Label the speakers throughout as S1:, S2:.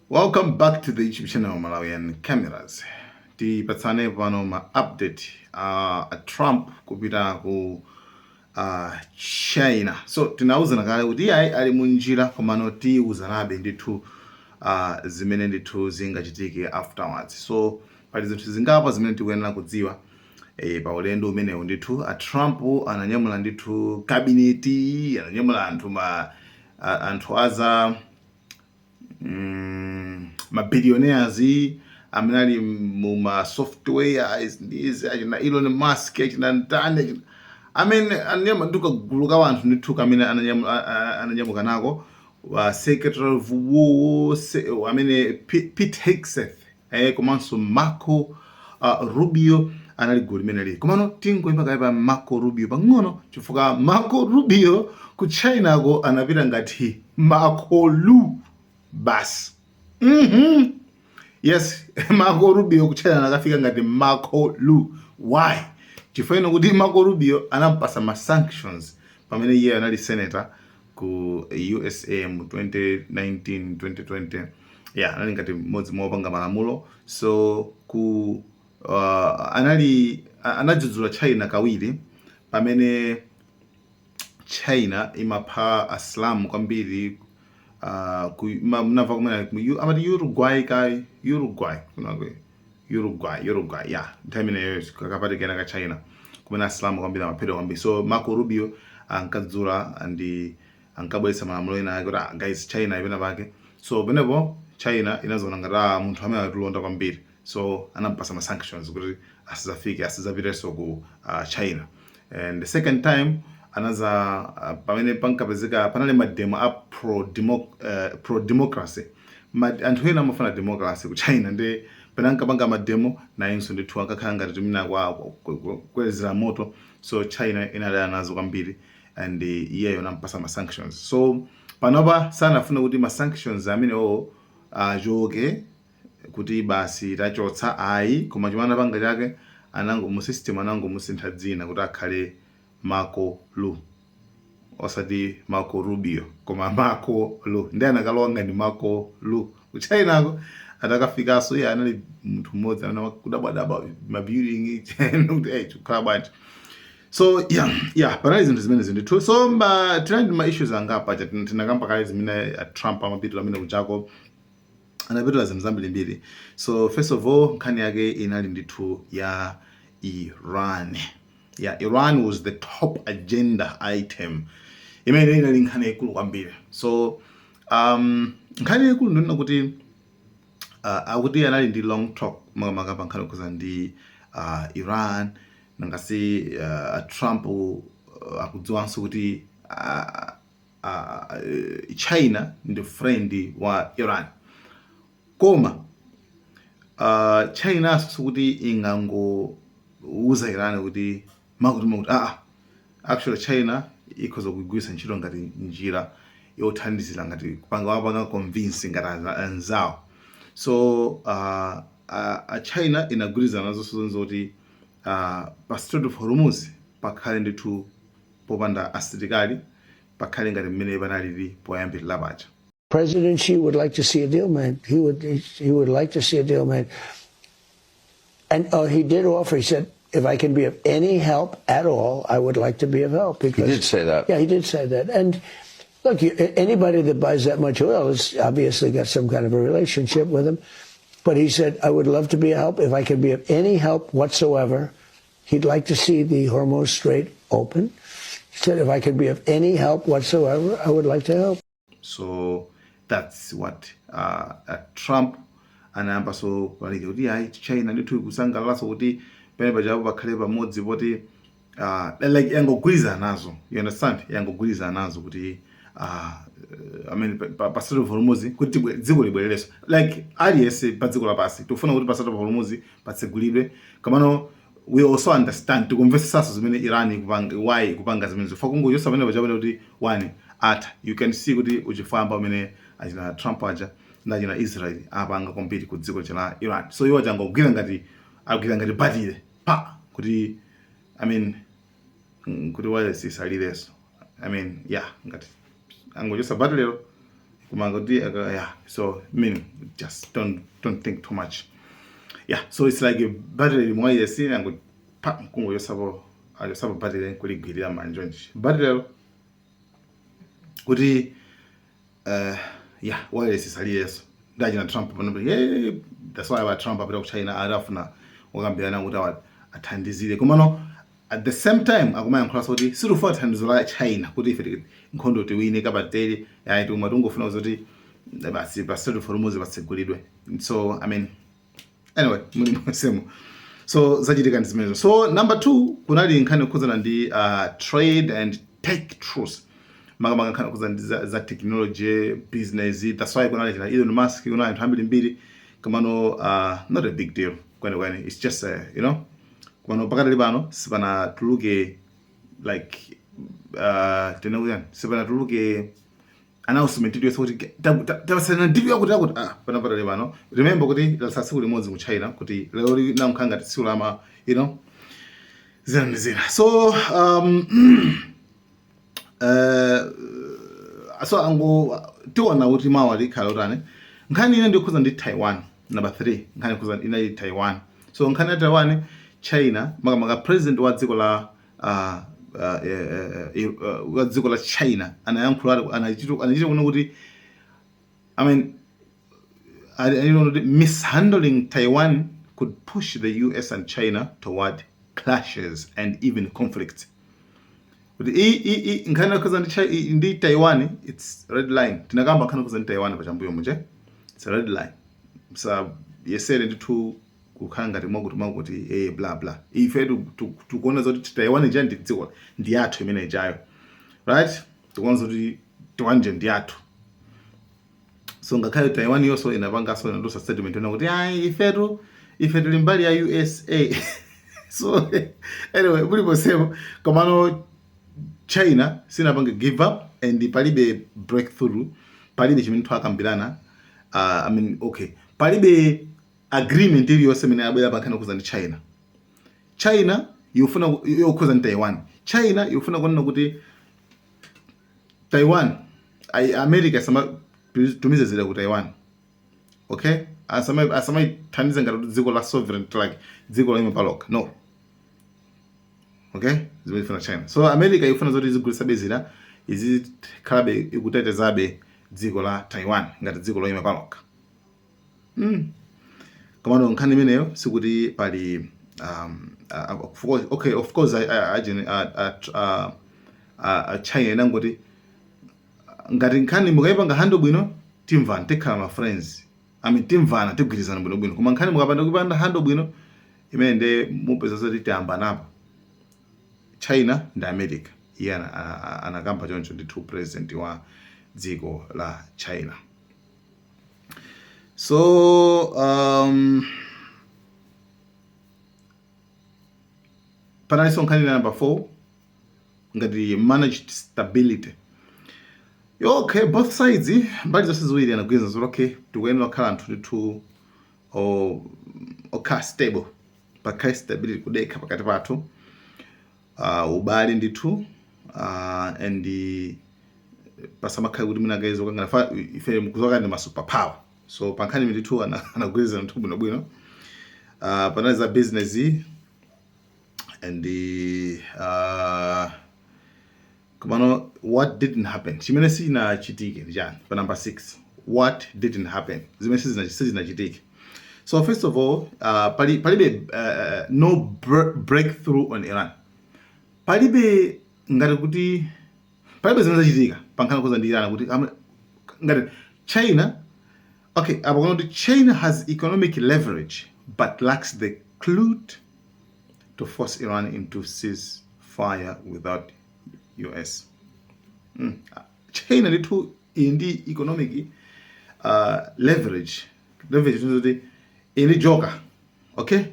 S1: Welcome back to the YouTube channel Malawian Cameras. Tipatsane pano ma update Trump kupita ku China. So tinauzana kale kuti ayi ali munjira komano tiuzanabe ndithu zimene ndithu zingachitike afterwards. So pali zinthu zingapa zimene tikuyenera kudziwa pa ulendo umenewu ndithu Trump ananyamula ndithu kabineti, ananyamula anthu aza mabillionaires amene ali mu software izi achina Elon Musk achina ndani ananyamula nduka gulu ka wanthu ndithu kamene ananyamuka nako wa Secretary of War amene Pete Hegseth komanso Marco Rubio anali gulu limene lili komano tingoyimba kale pa Marco Rubio pang'ono chifukwa Marco Rubio ku China ko anapita ngati Marco Lu bas. Yes, Marco Rubio ku China nakafika ngati Marco Lu. Why? Chifukwa kuti Marco Rubio anampasa ma sanctions pamene iye anali senator ku USA mu 2019 2020. Yeah, anali ngati modzi mopanga malamulo. So ku anadzudzula China kawiri pamene China imapha Islam kwambiri mnava kumene amati Uruguay yeah nthawi imeneyo kakapatikana ka China kumene Islam kwambiri amaphedwa kwambiri. So Marco Rubio ankadzula and ankabweretsa malamulo ena ake kuti guys China ipena pake. So penepo China inazoona ngati munthu amene atulonda kwambiri, so anampasa ma sanctions kuti asizapitenso ku China. And the second time anaza pamene pankapezeka panali mademo a pro democracy anthu ena amafuna democracy ku China ndi panankapanga mademo nayinso ndithu ankakhala ngati timina kwezera moto. So China inali nazo kwambiri and iyeyo anampasa ma sanctions. So panopa sanafuna kuti ma sanctions amene achoke kuti basi tachotsa ayi koma chimana panga chake mu system musintha dzina kuti akhale Marco Lu osati Marco Rubio koma Marco Lu ndi anakalowa ngati Marco Lu ku China ko atakafikaso iye anali munthu mmodzi amene kudabwadaba ma building kuti chikhala bwanji. So yeah panali zinthu zimene zindithu. So tinali ma issues angapa tinakamba kale zimene Trump amapitula amene kuchako anapitula zinthu zambirimbiri. So first of all nkhani yake inali ndithu ya Iran. Yeah, Iran was the top agenda item. Imene inali nkhani yaikulu kwambiri. So nkhani yaikulu ndinena kuti akuti anali ndi long talk makamaka nkhani kuza ndi Iran nangasi Trump akudziwanso kuti China ndi friend wa Iran koma China kuti ingangouza Iran kuti makuti actually China ikhoza kugwisa ntchito ngati njira yothandizira ngati kupanga convince ngati anzawo. So China inagwirizana nazo sonzo kuti pa Strait of Hormuz pakhale ndithu popanda asilikali pakhale ngati mmene panalili poyambirira paja.
S2: President Xi would like to see a deal made. He would like to see a deal made. And he did offer, he said, if I can be of any help at all, I would like to be of help.
S3: Because, he did say that.
S2: Yeah, he did say that. And look, anybody that buys that much oil has obviously got some kind of a relationship with him. But he said, I would love to be of help. If I can be of any help whatsoever, he'd like to see the Hormuz Strait open. He said, if I could be of any help whatsoever, I would like to help.
S1: So that's what Trump anayamba so palike kuti ayi China ndithu ikusangalalaso kuti pene pajapo pakhale pamodzi poti like yangogwirizana nazo, you understand, yangogwirizana nazo kuti I mean pa Strait of Hormuz kuti dziko libwerereso like aliyense pa dziko lapasi tofuna kuti pa Strait of Hormuz patsegulidwe kamano. We also understand tikumvesesaso zimene Iran why kupanga zimene zifo kungoyosa pamene pajapo kuti one you can see kuti uchifamba pamene achina Trump aja ndachina Israel apanga compete ku dziko cha Iran. So iwo angogwira ngati batile pa kuti I mean kuti wale sisalireso I mean yeah ngati angochosa battle koma kuti yeah, so just don't think too much. Yeah, so it's like a battery mwa yesi nangu pa mkungo yosabo battery kuligwirira manjonji battery kuti yeah, wireless isali yeso ndaji na Trump pano yeah, that's why about Trump apita ku China arafuna okambirana kuti athandizire komano at the same time akumaya nkhula kuti sirufa thandizo la China kuti ife nkhondo tiwine kabateri yayi tumwe tungofuna kuti basi pasitatu formuzi batsegulidwe. So I mean anyway muli mwesemo so zachitika ndizimenezo. So number 2 kunali nkhani kuzana ndi trade and tech truce makamaka nkhani kuzana ndi za technology business. That's why kunali china Elon Musk kuna anthu ambiri mbiri kamano not a big deal when it's just you know kumano pakati pano sipana tuluke like tenauyan sipana tuluke announcement ndiyo kuti tabasana ndiyo kuti pana pakati pano. Remember kuti lasasiku limodzi mu China kuti lero na mkhanga tisulama you know zina. So so ango tiona kuti mawali khalotane nkhani ine ndikhuza ndi Taiwan number 3 nkhani khuza ina Taiwan. So nkhani ya Taiwan China makamaka president wa dziko la wa dziko la China anayankhula anachita kuona kuti I mean mishandling Taiwan could push the US and China toward clashes and even conflict. But nkhani khuza ndi Taiwan it's red line tinakamba nkhani khuza ndi Taiwan pachambuyo muje it's a red line. So yesere nditu kukhanga kuti blah blah ife tukuona zoti Taiwan nje nditsiko ndiyathu imene ijayo right tukuona zoti Taiwan ndi yathu. So ngakhale Taiwan yonso inapanga so ndosa statement ena kuti ife tuli mbali ya USA. So anyway bulipo sebo komano China sinapanga give up and palibe breakthrough palibe chimene twakambirana I mean okay palibe agreement iliyonse imene abwera pakhana kuza ndi China yofuna yokhuza ndi Taiwan. China yofuna kuona kuti Taiwan America sama tumize zile ku Taiwan okay asama thandize ngati dziko la sovereign like dziko la imapaloka no okay zimefuna China. So America yofuna zoti zigulisa bezira izi khalabe ikutetezabe dziko la Taiwan ngati dziko la imapaloka. Kamano nkhani imeneyo sikuti pali okay of course China nangoti ngati nkhani mukayipanga hando bwino timvana tikhala ma friends I mean timvana tigwirizana bwino koma nkhani mukapanda kupanda hando bwino imene nde mupeza zoti tiyamba napo China ndi America iye anakamba choncho ndi president wa dziko la China. So panaliso nkhani number 4 ngati managed stability. Okay both sides mbali zonse ziwiri anagwiza zoti okay tikuyenera kukhala anthu ndithu okay stable pakhale stability kudekha pakati pathu ubali ndithu and pasamakhale kuti mwina guys okangana ife mkuzoka ndi ma superpower. So pankhani ndithu anagwiza nthu bwino panali za business and kumano what didn't happen chimene sinachitike njani pa number 6 what didn't happen zimene sizinachitike. So first of all palibe no breakthrough on Iran palibe ngati kuti palibe zimene zachitika pankhani kuza ndi Iran kuti ngati China okay abakuona kuti China has economic leverage but lacks the clue to force Iran into ceasefire without US. China ndithu indi economic leverage kuti ili joker okay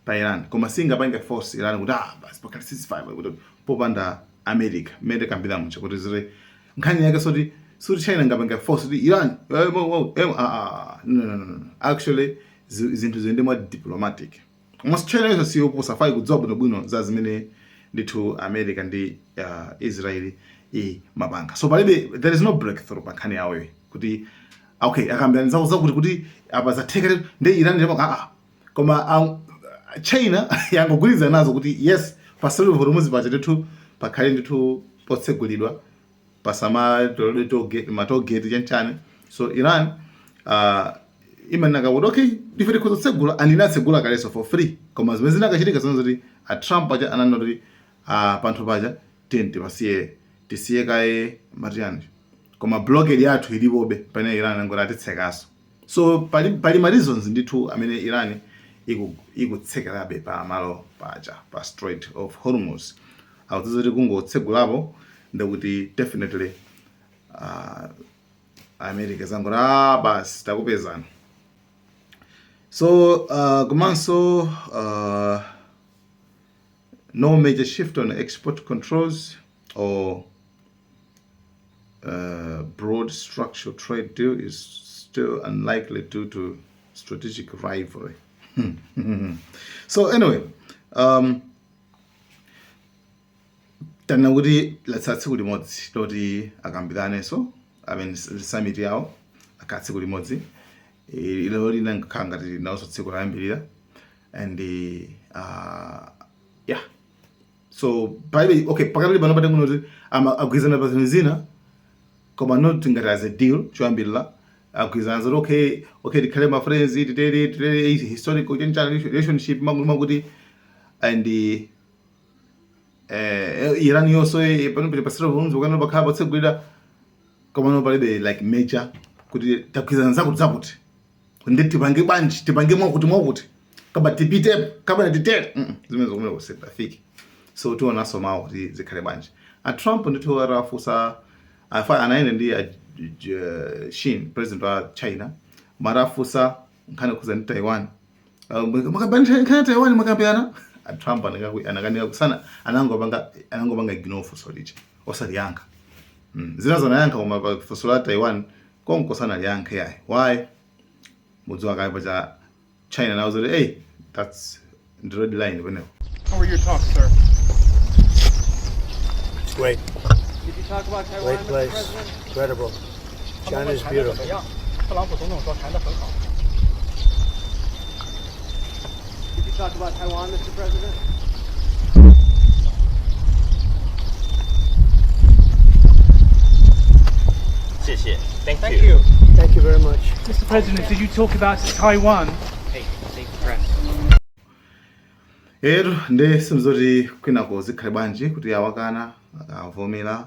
S1: pa Iran koma singapanga force Iran kuti basi pakali ceasefire popanda America mede kambira mucha kuti zire nkhani yake soti China ngapanga force kuti Iran no actually zinthu zinde mwa diplomatic almost China yose siyo posa fai kudzoba bwino za zimene ndithu America ndi Israel mabanga. So palibe there is no breakthrough pa nkhani yawo kuti okay akambirana zakuti kuti apa zatheka ndi Iran ndipo koma China yangogwirizana nazo kuti yes pasalo hormuzi pacha ndithu pakhale ndithu potsegulidwa pasama matogeti chanchane. So Iran imanaka kuti okay ife tikutsegula andinatsegula kaleso for free koma zimene zinakachitika zonse kuti Trump pacha ananoti panthu pacha tisiye kaye matiyani koma blockade yathu ilipobe pamene Iran ngoti atitsekaso. So pali ma reasons ndithu amene Iran ikutsekerabe pa malo pacha pa Strait of Hormuz akuti kungotsegulapo ndikuti definitely America zangoti basi takupezana. So komanso no major shift on export controls or broad structural trade deal is still unlikely due to strategic rivalry. So anyway, tanauti latsatsi kulimodzi loti akambirane so summit yawo akatsi kulimodzi ilo linakhala ngati nawso tsiku layambirira and yeah. So okay pakati pano pati kunoti agwizana pa zinthu zina koma not ngati as a deal choyambirira agwizana zoti okay tikhale ma friends titere historical relationship makuti and Iran yonso pano pasiro vunzo kana bakhala patsegulira koma no palibe like major kuti tagwizana zakuti ndi tipange banji tipange mwakuti kaba tipite kaba na titere zimene zokumela kusepafiki. So tiona somawo kuti zikhale banji Trump ndithu arafusa anaenda ndi Xi president wa China marafusa nkhani kuza ndi Taiwan makabanja nkhani Taiwan makambirana Trump anakanika kusana anangopanga ignore fuso licha osaliyankha zina zanayankha koma fuso la Taiwan konkosana liyankha yayi why mudziwa kai pacha China now say hey that's the red line whenever.
S3: How were your talks, sir?
S2: Great.
S3: Did you talk about Taiwan,
S2: Great
S3: Mr.
S2: place.
S3: President?
S2: Incredible. China's beautiful.
S3: 特朗普总统说谈得很好。Did you talk about Taiwan, Mr. President?
S2: Thank you. Thank you very much.
S4: Mr. President, did you talk about Taiwan?
S3: Hey, thank the press.
S1: Ndi simzoti kwinako zikhale banji kuti awakana akavomera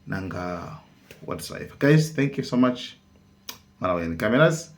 S1: nanga what's life. Guys, thank you so much. Malawian cameras.